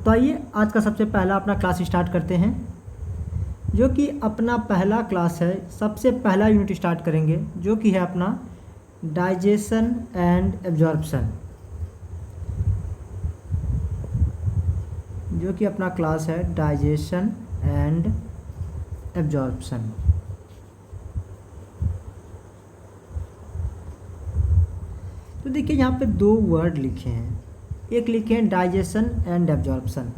तो आइए आज का सबसे पहला अपना क्लास स्टार्ट करते हैं, जो कि अपना पहला क्लास है। सबसे पहला यूनिट स्टार्ट करेंगे जो कि है अपना डाइजेशन एंड एब्जॉर्प्शन, जो कि अपना क्लास है डाइजेशन एंड एब्जॉर्प्शन। तो देखिए यहाँ पे दो वर्ड लिखे हैं, एक लिखे हैं डाइजेशन एंड एब्जॉर्प्शन।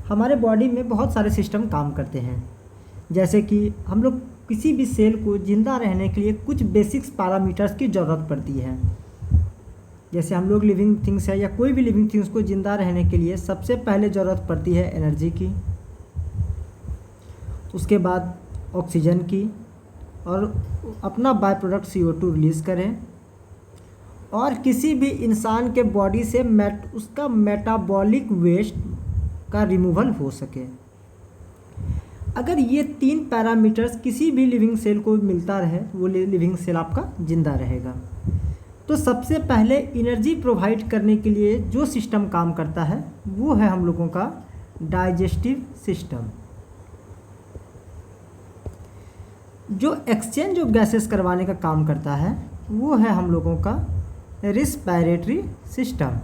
हमारे बॉडी में बहुत सारे सिस्टम काम करते हैं, जैसे कि हम लोग किसी भी सेल को ज़िंदा रहने के लिए कुछ बेसिक्स पैरामीटर्स की ज़रूरत पड़ती है। जैसे हम लोग लिविंग थिंग्स है या कोई भी लिविंग थिंग्स को ज़िंदा रहने के लिए सबसे पहले ज़रूरत पड़ती है एनर्जी की, उसके बाद ऑक्सीजन की, और अपना बाय प्रोडक्ट CO2 रिलीज़ करें, और किसी भी इंसान के बॉडी से उसका मेटाबॉलिक वेस्ट का रिमूवल हो सके। अगर ये 3 पैरामीटर्स किसी भी लिविंग सेल को मिलता रहे, वो लिविंग सेल आपका ज़िंदा रहेगा। तो सबसे पहले एनर्जी प्रोवाइड करने के लिए जो सिस्टम काम करता है वो है हम लोगों का डाइजेस्टिव सिस्टम। जो एक्सचेंज ऑफ गैसेस करवाने का काम करता है वो है हम लोगों का रेस्पिरेटरी सिस्टम,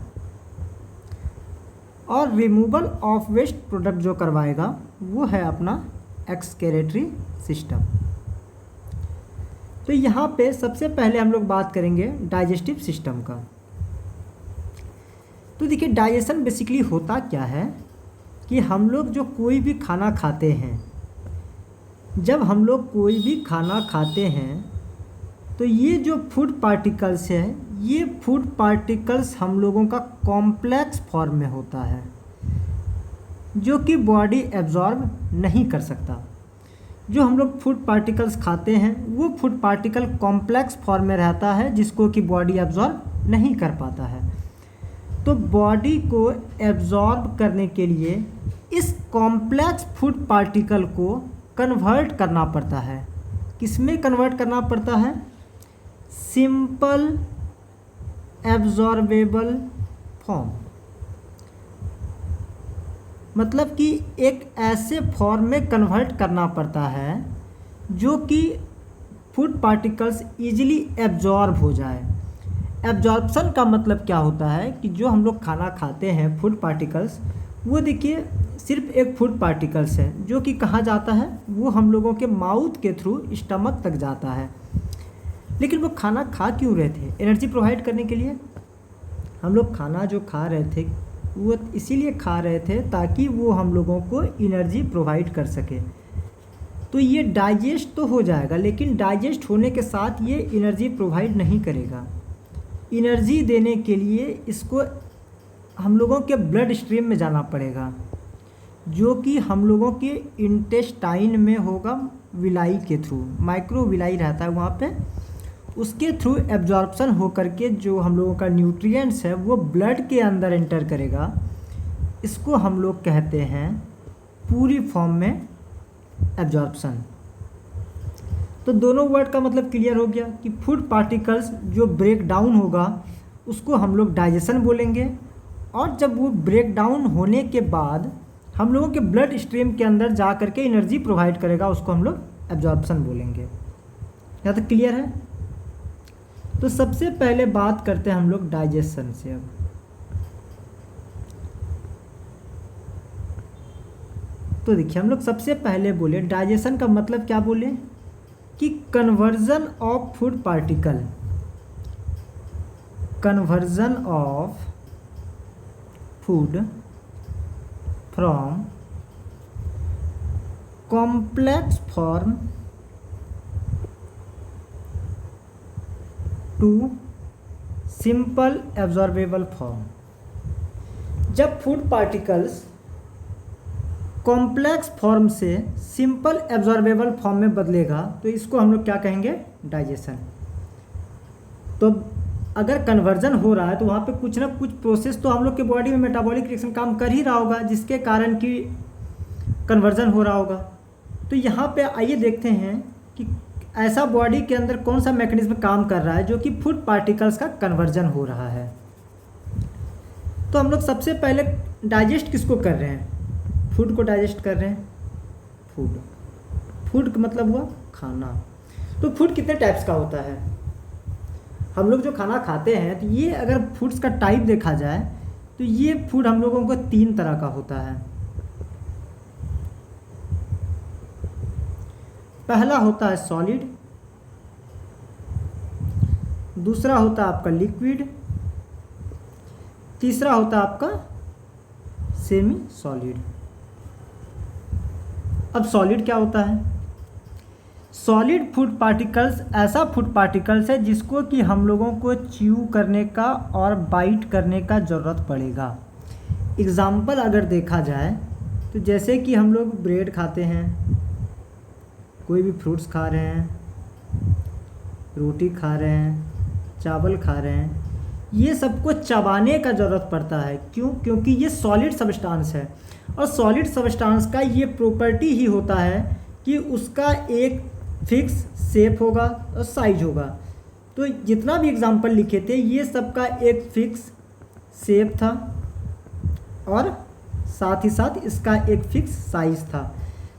और रिमूवल ऑफ वेस्ट प्रोडक्ट जो करवाएगा वो है अपना एक्सक्रेटरी सिस्टम। तो यहाँ पे सबसे पहले हम लोग बात करेंगे डाइजेस्टिव सिस्टम का। तो देखिए डाइजेशन बेसिकली होता क्या है कि हम लोग जो कोई भी खाना खाते हैं, जब हम लोग कोई भी खाना खाते हैं तो ये जो फूड पार्टिकल्स है, ये फूड पार्टिकल्स हम लोगों का कॉम्प्लेक्स फॉर्म में होता है, जो कि बॉडी एब्जॉर्ब नहीं कर सकता। जो हम लोग फूड पार्टिकल्स खाते हैं वो फूड पार्टिकल कॉम्प्लेक्स फॉर्म में रहता है, जिसको कि बॉडी एब्जॉर्ब नहीं कर पाता है। तो बॉडी को एब्जॉर्ब करने के लिए इस कॉम्प्लेक्स फूड पार्टिकल को कन्वर्ट करना पड़ता है। किसमें कन्वर्ट करना पड़ता है? सिंपल एब्जॉर्बेबल फॉर्म, मतलब कि एक ऐसे फॉर्म में कन्वर्ट करना पड़ता है जो कि फूड पार्टिकल्स इजीली एब्जॉर्ब हो जाए। एब्जॉर्प्शन का मतलब क्या होता है कि जो हम लोग खाना खाते हैं फूड पार्टिकल्स, वो देखिए सिर्फ एक फूड पार्टिकल्स है जो कि कहाँ जाता है, वो हम लोगों के माउथ के थ्रू स्टमक तक जाता है। लेकिन वो खाना खा क्यों रहे थे? एनर्जी प्रोवाइड करने के लिए। हम लोग खाना जो खा रहे थे वो इसीलिए खा रहे थे ताकि वो हम लोगों को एनर्जी प्रोवाइड कर सके। तो ये डाइजेस्ट तो हो जाएगा, लेकिन डाइजेस्ट होने के साथ ये एनर्जी प्रोवाइड नहीं करेगा। एनर्जी देने के लिए इसको हम लोगों के ब्लड स्ट्रीम में जाना पड़ेगा, जो कि हम लोगों के इंटेस्टाइन में होगा, विलाई के थ्रू। माइक्रो विलाई रहता है वहाँ पे, उसके थ्रू एब्जॉर्प्शन हो करके जो हम लोगों का न्यूट्रिएंट्स है वो ब्लड के अंदर एंटर करेगा। इसको हम लोग कहते हैं पूरी फॉर्म में एब्जॉर्प्शन। तो दोनों वर्ड का मतलब क्लियर हो गया कि फूड पार्टिकल्स जो ब्रेक डाउन होगा उसको हम लोग डाइजेशन बोलेंगे, और जब वो ब्रेक डाउन होने के बाद हम लोगों के ब्लड स्ट्रीम के अंदर जा करके एनर्जी प्रोवाइड करेगा, उसको हम लोग एब्जॉर्प्शन बोलेंगे। यहाँ तक क्लियर है? तो सबसे पहले बात करते हैं हम लोग डाइजेशन से। अब तो देखिए हम लोग सबसे पहले बोले डाइजेशन का मतलब क्या बोले कि conversion of food particle, conversion of food from complex form to simple absorbable form. जब फूड पार्टिकल्स कॉम्प्लेक्स फॉर्म से सिंपल एब्जॉर्बेबल फॉर्म में बदलेगा तो इसको हम लोग क्या कहेंगे? डाइजेशन। तो अगर कन्वर्जन हो रहा है तो वहाँ पे कुछ ना कुछ प्रोसेस तो हम लोग के बॉडी में मेटाबॉलिक रिएक्शन काम कर ही रहा होगा, जिसके कारण कि कन्वर्जन हो रहा होगा। तो यहाँ पे आइए देखते हैं कि ऐसा बॉडी के अंदर कौन सा मैकेनिज्म काम कर रहा है जो कि फूड पार्टिकल्स का कन्वर्जन हो रहा है। तो हम लोग सबसे पहले डाइजेस्ट किसको कर रहे हैं? फूड को डाइजेस्ट कर रहे हैं। फूड का मतलब हुआ खाना। तो फूड कितने टाइप्स का होता है? हम लोग जो खाना खाते हैं, तो ये अगर फूड्स का टाइप देखा जाए तो ये फूड हम लोगों को 3 तरह का होता है। पहला होता है सॉलिड, दूसरा होता है आपका लिक्विड, तीसरा होता है आपका सेमी सॉलिड। अब सॉलिड क्या होता है? सॉलिड फूड पार्टिकल्स ऐसा फूड पार्टिकल्स है जिसको कि हम लोगों को च्यू करने का और बाइट करने का ज़रूरत पड़ेगा। एग्ज़ाम्पल अगर देखा जाए तो जैसे कि हम लोग ब्रेड खाते हैं, कोई भी फ्रूट्स खा रहे हैं, रोटी खा रहे हैं, चावल खा रहे हैं, ये सबको चबाने का ज़रूरत पड़ता है। क्यों? क्योंकि ये सॉलिड सब्सटेंस है और सॉलिड सब्सटेंस का ये प्रॉपर्टी ही होता है कि उसका एक फिक्स शेप होगा और साइज होगा। तो जितना भी एग्जाम्पल लिखे थे ये सब का एक फिक्स शेप था और साथ ही साथ इसका एक फिक्स साइज था।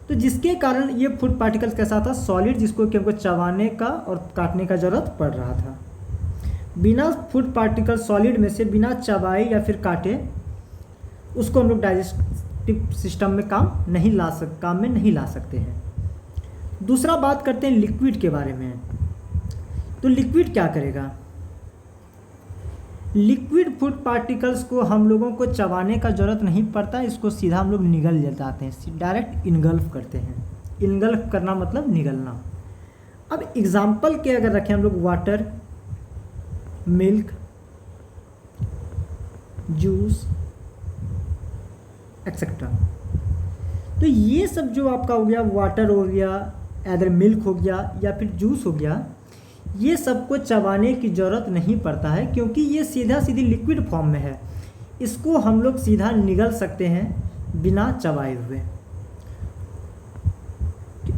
तो जिसके कारण ये फूड पार्टिकल्स कैसा था? सॉलिड, जिसको कि हमको चबाने का और काटने का ज़रूरत पड़ रहा था। बिना फूड पार्टिकल सॉलिड में से बिना चबाए या फिर काटे उसको हम लोग डाइजेस्टिव सिस्टम में काम में नहीं ला सकते हैं। दूसरा बात करते हैं लिक्विड के बारे में। तो लिक्विड क्या करेगा? लिक्विड फूड पार्टिकल्स को हम लोगों को चबाने का ज़रूरत नहीं पड़ता, इसको सीधा हम लोग निगल जाते हैं, डायरेक्ट इनगल्फ करते हैं। इनगल्फ करना मतलब निगलना। अब एग्जाम्पल के अगर रखें हम लोग वाटर, मिल्क, जूस एक्सेट्रा, तो ये सब जो आपका हो गया, वाटर हो गया, अदर मिल्क हो गया या फिर जूस हो गया, ये सबको चबाने की ज़रूरत नहीं पड़ता है क्योंकि ये सीधा सीधी लिक्विड फॉर्म में है। इसको हम लोग सीधा निगल सकते हैं बिना चबाए हुए।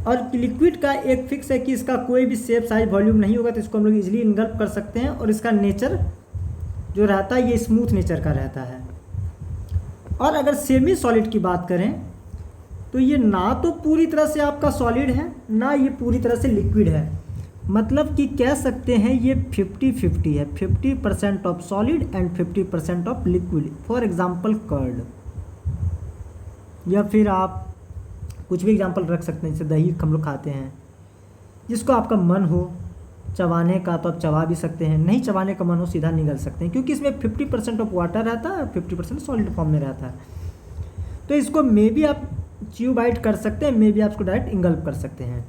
और लिक्विड का एक फिक्स है कि इसका कोई भी शेप, साइज, वॉल्यूम नहीं होगा, तो इसको हम लोग इजीली इनगल्फ कर सकते हैं और इसका नेचर जो रहता है ये स्मूथ नेचर का रहता है। और अगर सेमी सॉलिड की बात करें तो ये ना तो पूरी तरह से आपका सॉलिड है, ना ये पूरी तरह से लिक्विड है। मतलब कि कह सकते हैं ये 50-50 है, 50% of solid and 50% of liquid. For example curd, या फिर आप कुछ भी एग्जांपल रख सकते हैं। जैसे दही हम लोग खाते हैं, जिसको आपका मन हो चबाने का तो आप चबा भी सकते हैं, नहीं चबाने का मन हो सीधा निगल सकते हैं, क्योंकि इसमें 50% ऑफ वाटर रहता है और 50% सॉलिड फॉर्म में रहता है। तो इसको मे बी आप च्यू बाइट कर सकते हैं, मे बी आप इसको डायरेक्ट इंगल्फ कर सकते हैं।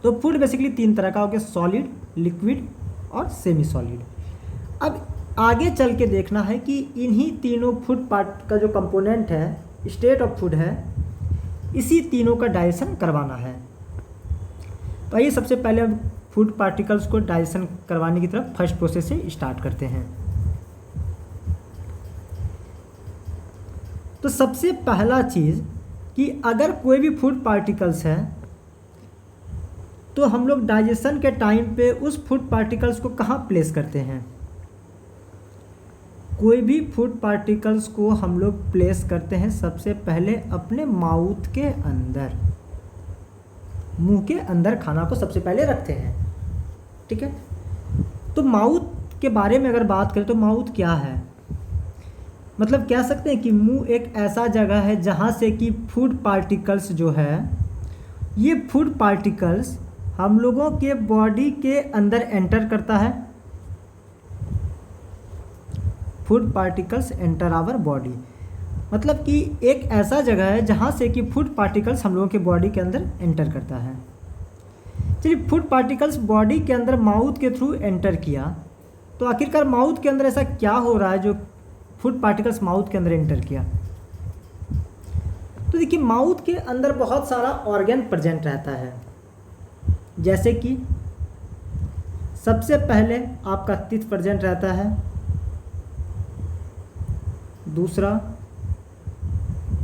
तो फूड बेसिकली 3 तरह का हो गया, सॉलिड, लिक्विड और सेमी सॉलिड। अब आगे चल के देखना है कि इन्हीं तीनों फूड पार्ट का जो कंपोनेंट है, स्टेट ऑफ फूड है, इसी तीनों का डाइजेशन करवाना है। तो आइए सबसे पहले हम फूड पार्टिकल्स को डाइजेशन करवाने की तरफ फर्स्ट प्रोसेस से स्टार्ट करते हैं। तो सबसे पहला चीज़ कि अगर कोई भी फूड पार्टिकल्स है तो हम लोग डाइजेशन के टाइम पे उस फूड पार्टिकल्स को कहाँ प्लेस करते हैं? कोई भी फूड पार्टिकल्स को हम लोग प्लेस करते हैं सबसे पहले अपने माउथ के अंदर, मुंह के अंदर खाना को सबसे पहले रखते हैं। ठीक है, तो माउथ के बारे में अगर बात करें तो माउथ क्या है? मतलब कह सकते हैं कि मुंह एक ऐसा जगह है जहाँ से कि फूड पार्टिकल्स जो है, ये फूड पार्टिकल्स हम लोगों के बॉडी के अंदर एंटर करता है। Food particles enter our body, मतलब कि एक ऐसा जगह है जहाँ से कि फूड पार्टिकल्स हम लोगों के बॉडी के अंदर एंटर करता है। चलिए, फूड पार्टिकल्स बॉडी के अंदर माउथ के थ्रू एंटर किया, तो आखिरकार माउथ के अंदर ऐसा क्या हो रहा है जो फूड पार्टिकल्स माउथ के अंदर एंटर किया? तो देखिए, माउथ के अंदर बहुत सारा ऑर्गन प्रेजेंट रहता है। जैसे कि सबसे पहले आपका टीथ प्रेजेंट रहता है, दूसरा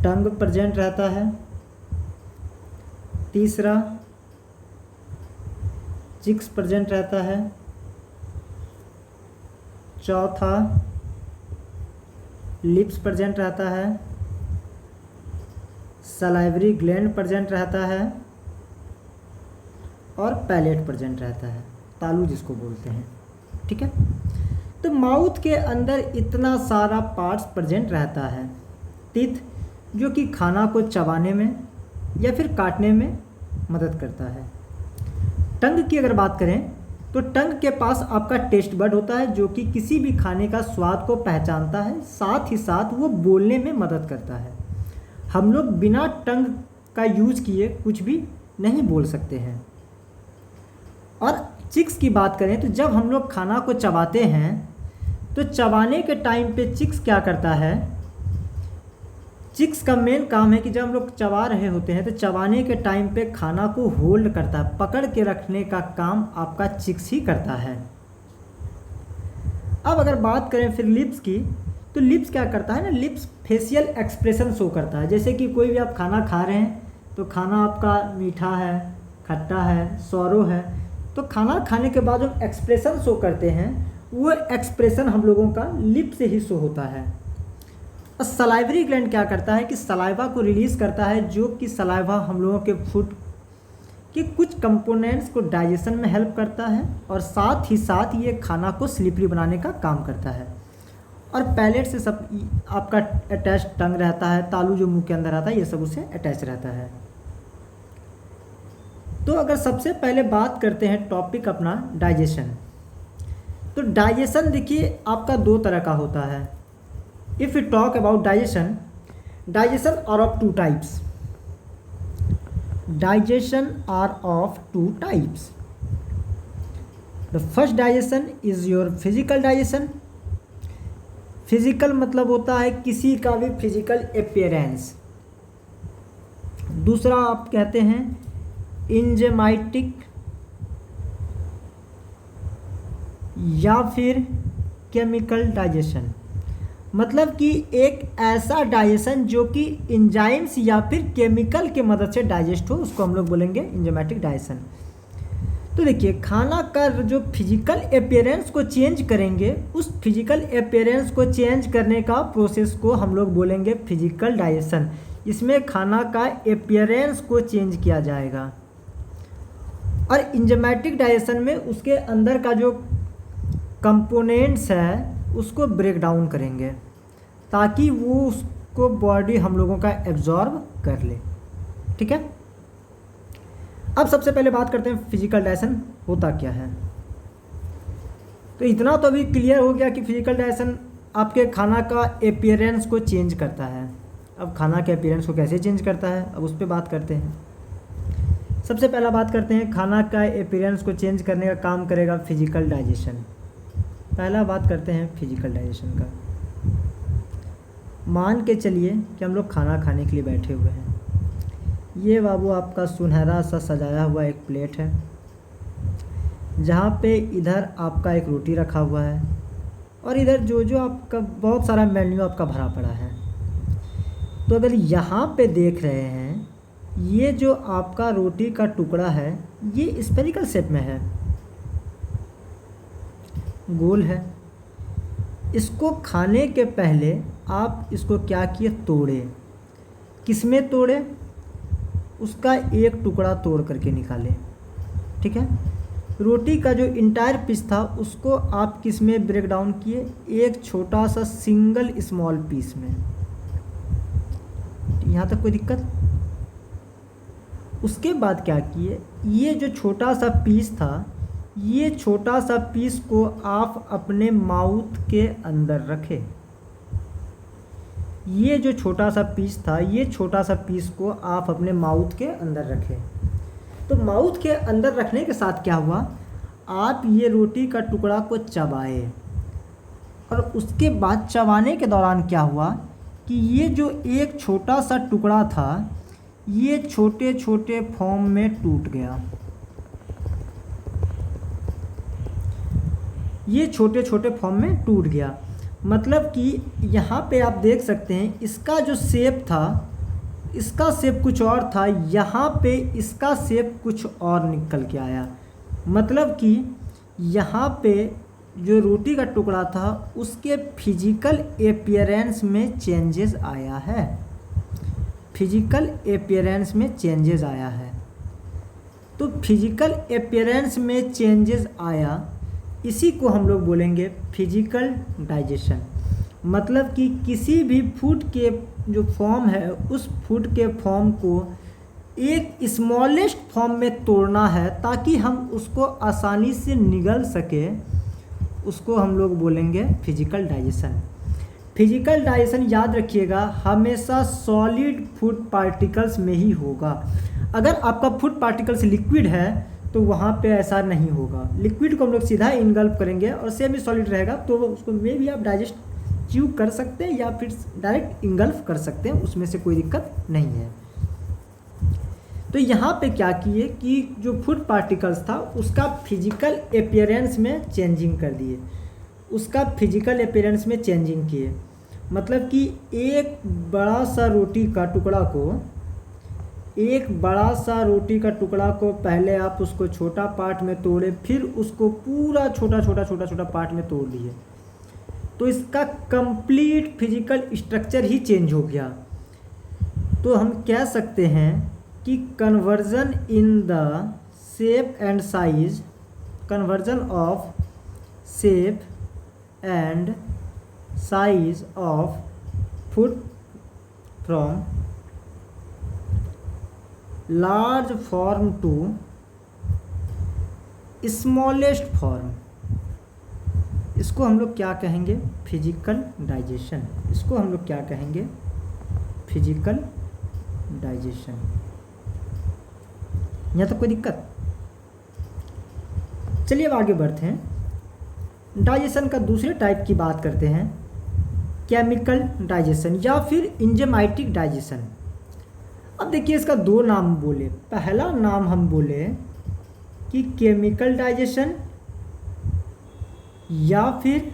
टंग प्रेजेंट रहता है, तीसरा चिक्स प्रेजेंट रहता है, चौथा लिप्स प्रेजेंट रहता है, सलाइवरी ग्लैंड प्रेजेंट रहता है और पैलेट प्रेजेंट रहता है, तालू जिसको बोलते हैं। ठीक है, तो माउथ के अंदर इतना सारा पार्ट्स प्रेजेंट रहता है। टीथ जो कि खाना को चबाने में या फिर काटने में मदद करता है। टंग की अगर बात करें तो टंग के पास आपका टेस्ट बड होता है जो कि किसी भी खाने का स्वाद को पहचानता है, साथ ही साथ वो बोलने में मदद करता है। हम लोग बिना टंग का यूज किए कुछ भी नहीं बोल सकते हैं। और चिक्स की बात करें तो जब हम लोग खाना को चबाते हैं तो चबाने के टाइम पे चिक्स क्या करता है, चिक्स का मेन काम है कि जब हम लोग चबा रहे होते हैं तो चबाने के टाइम पे खाना को होल्ड करता है, पकड़ के रखने का काम आपका चिक्स ही करता है। अब अगर बात करें फिर लिप्स की, तो लिप्स क्या करता है ना, लिप्स फेशियल एक्सप्रेशन शो करता है। जैसे कि कोई भी आप खाना खा रहे हैं तो खाना आपका मीठा है, खट्टा है, सौरो है, तो खाना खाने के बाद जो एक्सप्रेशन शो करते हैं वो एक्सप्रेशन हम लोगों का लिप से ही शो होता है। और सलाइवरी ग्लैंड क्या करता है कि सलाइवा को रिलीज़ करता है, जो कि सलाइवा हम लोगों के फूड के कुछ कंपोनेंट्स को डाइजेशन में हेल्प करता है और साथ ही साथ ये खाना को स्लिपरी बनाने का काम करता है। और पैलेट से सब आपका अटैच टंग रहता है, तालू जो मुंह के अंदर आता है ये सब उससे अटैच रहता है। तो अगर सबसे पहले बात करते हैं टॉपिक अपना डाइजेशन, तो डाइजेशन देखिए आपका दो तरह का होता है। If you talk about digestion, digestion are of two types. Digestion are of two types. The first digestion is your physical digestion. Physical मतलब होता है किसी का भी फिजिकल अपीयरेंस। दूसरा आप कहते हैं इंजाइमेटिक या फिर केमिकल डाइजेशन, मतलब कि एक ऐसा डाइजेशन जो कि एंजाइम्स या फिर केमिकल के मदद से डाइजेस्ट हो, उसको हम लोग बोलेंगे इंजाइमेटिक डाइजेशन। तो देखिए खाना का जो फिजिकल अपीयरेंस को चेंज करेंगे, उस फिजिकल अपीयरेंस को चेंज करने का प्रोसेस को हम लोग बोलेंगे फिजिकल डाइजेशन। इसमें खाना का अपीयरेंस को चेंज किया जाएगा। और इंजाइमेटिक डाइजेशन में उसके अंदर का जो कंपोनेंट्स है उसको ब्रेक डाउन करेंगे ताकि वो उसको बॉडी हम लोगों का एब्जॉर्ब कर ले। ठीक है, अब सबसे पहले बात करते हैं फिजिकल डाइजेशन होता क्या है। तो इतना तो अभी क्लियर हो गया कि फिजिकल डाइजेशन आपके खाना का अपीयरेंस को चेंज करता है। अब खाना के अपीयरेंस को कैसे चेंज करता है, अब उस पर बात करते हैं। सबसे पहला बात करते हैं खाना का अपीयरेंस को चेंज करने का काम करेगा फिजिकल डाइजेशन। पहला बात करते हैं फिजिकल डाइजेशन का। मान के चलिए कि हम लोग खाना खाने के लिए बैठे हुए हैं। ये बाबू आपका सुनहरा सा सजाया हुआ एक प्लेट है, जहाँ पे इधर आपका एक रोटी रखा हुआ है और इधर जो जो आपका बहुत सारा मेन्यू आपका भरा पड़ा है। तो अगर यहाँ पे देख रहे हैं, ये जो आपका रोटी का टुकड़ा है ये स्फेरिकल शेप में है, गोल है। इसको खाने के पहले आप इसको क्या किए, तोड़े। किसमें तोड़े, उसका एक टुकड़ा तोड़ करके निकाले। ठीक है, रोटी का जो इंटायर पीस था उसको आप किस में ब्रेक डाउन किए, एक छोटा सा सिंगल स्मॉल पीस में। यहाँ तक कोई दिक्कत। उसके बाद क्या किए, ये जो छोटा सा पीस था, ये छोटा सा पीस को आप अपने माउथ के अंदर रखें। ये जो छोटा सा पीस था, ये छोटा सा पीस को आप अपने माउथ के अंदर रखें। तो माउथ के अंदर रखने के साथ क्या हुआ, आप ये रोटी का टुकड़ा को चबाए और उसके बाद चबाने के दौरान क्या हुआ कि ये जो एक छोटा सा टुकड़ा था ये छोटे छोटे फॉर्म में टूट गया। ये छोटे छोटे फॉर्म में टूट गया, मतलब कि यहाँ पे आप देख सकते हैं इसका जो शेप था, इसका शेप कुछ और था, यहाँ पे इसका शेप कुछ और निकल के आया। मतलब कि यहाँ पे जो रोटी का टुकड़ा था उसके फिजिकल एपियरेंस में चेंजेस आया है, फिजिकल एपियरेंस में चेंजेस आया है। तो फिजिकल एपियरेंस में चेंजेस आया, इसी को हम लोग बोलेंगे फिजिकल डाइजेशन। मतलब कि किसी भी फूड के जो फॉर्म है उस फूड के फॉर्म को एक स्मॉलेस्ट फॉर्म में तोड़ना है ताकि हम उसको आसानी से निगल सके, उसको हम लोग बोलेंगे फिजिकल डाइजेशन। फिजिकल डाइजेशन याद रखिएगा हमेशा सॉलिड फूड पार्टिकल्स में ही होगा। अगर आपका फूड पार्टिकल्स लिक्विड है तो वहाँ पे ऐसा नहीं होगा। लिक्विड को हम लोग सीधा इनगल्फ करेंगे और सेमी सॉलिड रहेगा तो उसको मे भी आप डाइजेस्ट च्यू कर सकते हैं या फिर डायरेक्ट इंगल्फ कर सकते हैं, उसमें से कोई दिक्कत नहीं है। तो यहाँ पे क्या किए कि जो फूड पार्टिकल्स था उसका फिजिकल एपियरेंस में चेंजिंग कर दिए, उसका फिजिकल एपियरेंस में चेंजिंग किए। मतलब कि एक बड़ा सा रोटी का टुकड़ा को पहले आप उसको छोटा पार्ट में तोड़े, फिर उसको पूरा छोटा पार्ट में तोड़ लिए, तो इसका कंप्लीट फिजिकल स्ट्रक्चर ही चेंज हो गया। तो हम कह सकते हैं कि conversion in the shape and size, conversion of shape and size of food from large form to smallest form, इसको हम लोग क्या कहेंगे फिजिकल डाइजेशन। इसको हम लोग क्या कहेंगे फिजिकल डाइजेशन। यहाँ तक कोई दिक्कत? चलिए अब आगे बढ़ते हैं। डाइजेशन का दूसरे टाइप की बात करते हैं, केमिकल डाइजेशन या फिर एंजाइमेटिक डाइजेशन। अब देखिए इसका दो नाम बोले। पहला नाम हम बोले कि केमिकल डाइजेशन या फिर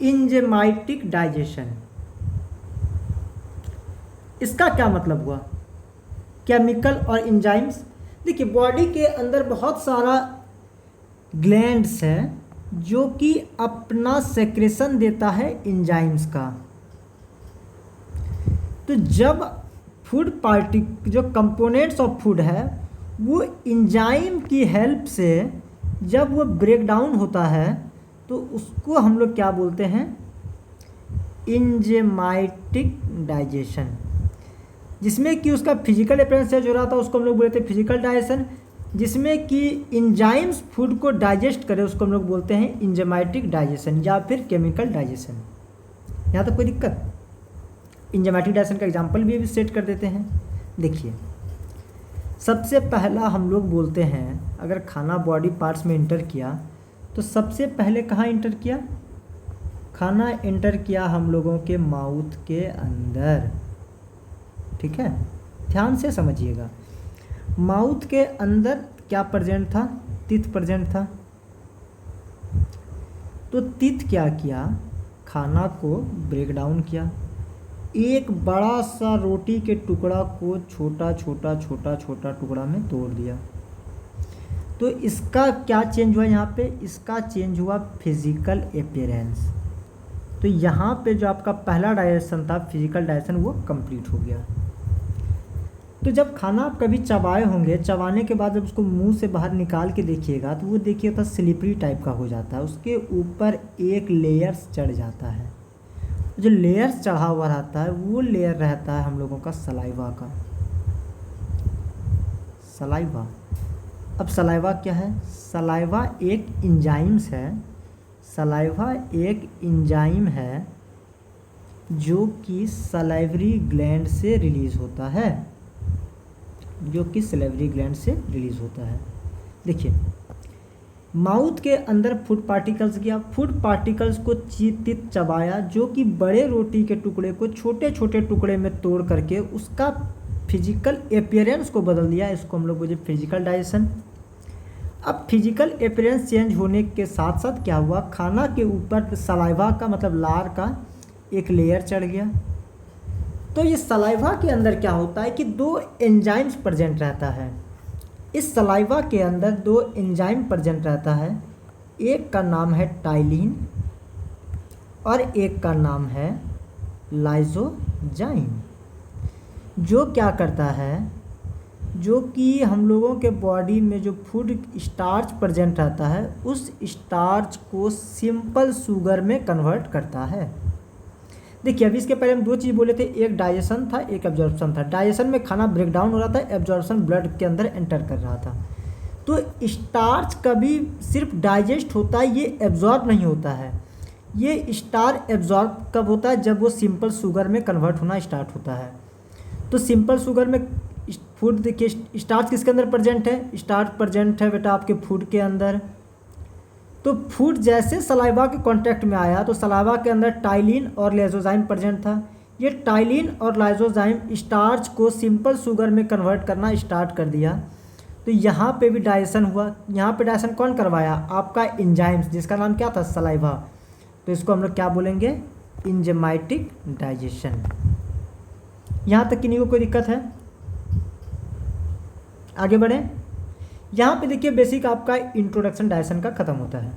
एंजाइमेटिक डाइजेशन। इसका क्या मतलब हुआ? केमिकल और एंजाइम्स। देखिए बॉडी के अंदर बहुत सारा ग्लैंड्स है जो कि अपना सेक्रेशन देता है एंजाइम्स का। तो जब जो कंपोनेंट्स ऑफ फूड है वो एंजाइम की हेल्प से जब वो ब्रेक डाउन होता है तो उसको हम लोग क्या बोलते हैं एंजाइमेटिक डाइजेशन। जिसमें कि उसका फिजिकल अपीयरेंस चेंज हो रहा था उसको हम लोग बोलते हैं फिजिकल डाइजेशन। जिसमें कि एंजाइम्स फूड को डाइजेस्ट करे उसको हम लोग बोलते हैं एंजाइमेटिक डाइजेशन या फिर केमिकल डाइजेशन। यहाँ तो कोई दिक्कत? एंजाइमेटिक डाइजेशन का एग्जांपल भी सेट कर देते हैं। देखिए सबसे पहला हम लोग बोलते हैं अगर खाना बॉडी पार्ट्स में इंटर किया तो सबसे पहले कहाँ इंटर किया? खाना इंटर किया हम लोगों के माउथ के अंदर। ठीक है, ध्यान से समझिएगा। माउथ के अंदर क्या प्रेजेंट था? टीथ प्रेजेंट था। तो टीथ क्या किया? खाना को ब्रेक डाउन किया। एक बड़ा सा रोटी के टुकड़ा को छोटा छोटा टुकड़ा में तोड़ दिया। तो इसका क्या चेंज हुआ? यहाँ पे इसका चेंज हुआ फिजिकल अपीयरेंस। तो यहाँ पे जो आपका पहला डाइजेशन था फिजिकल डाइजेशन वो कंप्लीट हो गया। तो जब खाना आप कभी चबाए होंगे, चबाने के बाद जब उसको मुंह से बाहर निकाल के देखिएगा तो वो देखिएगा स्लिपरी टाइप का हो जाता है। उसके ऊपर एक लेयर्स चढ़ जाता है। जो लेयर्स चढ़ा हुआ रहता है वो लेयर रहता है हम लोगों का सलाइवा का। सलाइवा। अब सलाइवा क्या है? सलाइवा एक एंजाइम्स है। सलाइवा एक एंजाइम है जो कि सलाइवरी ग्लैंड से रिलीज़ होता है, देखिए माउथ के अंदर फूड पार्टिकल्स गया, फूड पार्टिकल्स को चीत चबाया जो कि बड़े रोटी के टुकड़े को छोटे छोटे टुकड़े में तोड़ करके उसका फिजिकल अपीयरेंस को बदल दिया। इसको हम लोग बोलते हैं फिजिकल डाइजेशन। अब फिजिकल अपीयरेंस चेंज होने के साथ साथ क्या हुआ? खाना के ऊपर सलाइवा का मतलब लार का एक लेयर चढ़ गया। तो ये सलाइवा के अंदर क्या होता है कि दो एंजाइम्स प्रेजेंट रहता है। इस सलाइवा के अंदर दो एंजाइम प्रेजेंट रहता है, एक का नाम है टाइलिन और एक का नाम है लाइसोजाइम, जो क्या करता है, जो कि हम लोगों के बॉडी में जो फूड स्टार्च प्रेजेंट रहता है उस स्टार्च को सिंपल शुगर में कन्वर्ट करता है। देखिए अभी इसके पहले हम दो चीज़ बोले थे, एक डाइजेशन था एक एब्जॉर्प्शन था। डाइजेशन में खाना ब्रेक डाउन हो रहा था, एब्जॉर्प्शन ब्लड के अंदर एंटर कर रहा था। तो स्टार्च कभी सिर्फ डाइजेस्ट होता है, ये एब्जॉर्ब नहीं होता है। ये स्टार्च एब्जॉर्ब कब होता है, जब वो सिंपल शुगर में कन्वर्ट होना स्टार्ट होता है। तो सिंपल शुगर में फूड, देखिए स्टार्च किसके अंदर प्रेजेंट है, स्टार्च प्रेजेंट है बेटा आपके फूड के अंदर। तो फूड जैसे सलाइवा के कांटेक्ट में आया तो सलाइवा के अंदर टाइलिन और लाइसोजाइम प्रेजेंट था। ये टाइलिन और लाइसोजाइम स्टार्च को सिंपल शुगर में कन्वर्ट करना स्टार्ट कर दिया। तो यहाँ पे भी डाइजेशन हुआ। यहाँ पे डाइजेशन कौन करवाया, आपका एंजाइम्स, जिसका नाम क्या था, सलाइवा। तो इसको हम लोग क्या बोलेंगे, एंजाइमेटिक डाइजेशन। यहाँ तक किन्हीं को कोई दिक्कत है, आगे बढ़ें। यहाँ पे देखिए बेसिक आपका इंट्रोडक्शन डाइजेशन का खत्म होता है।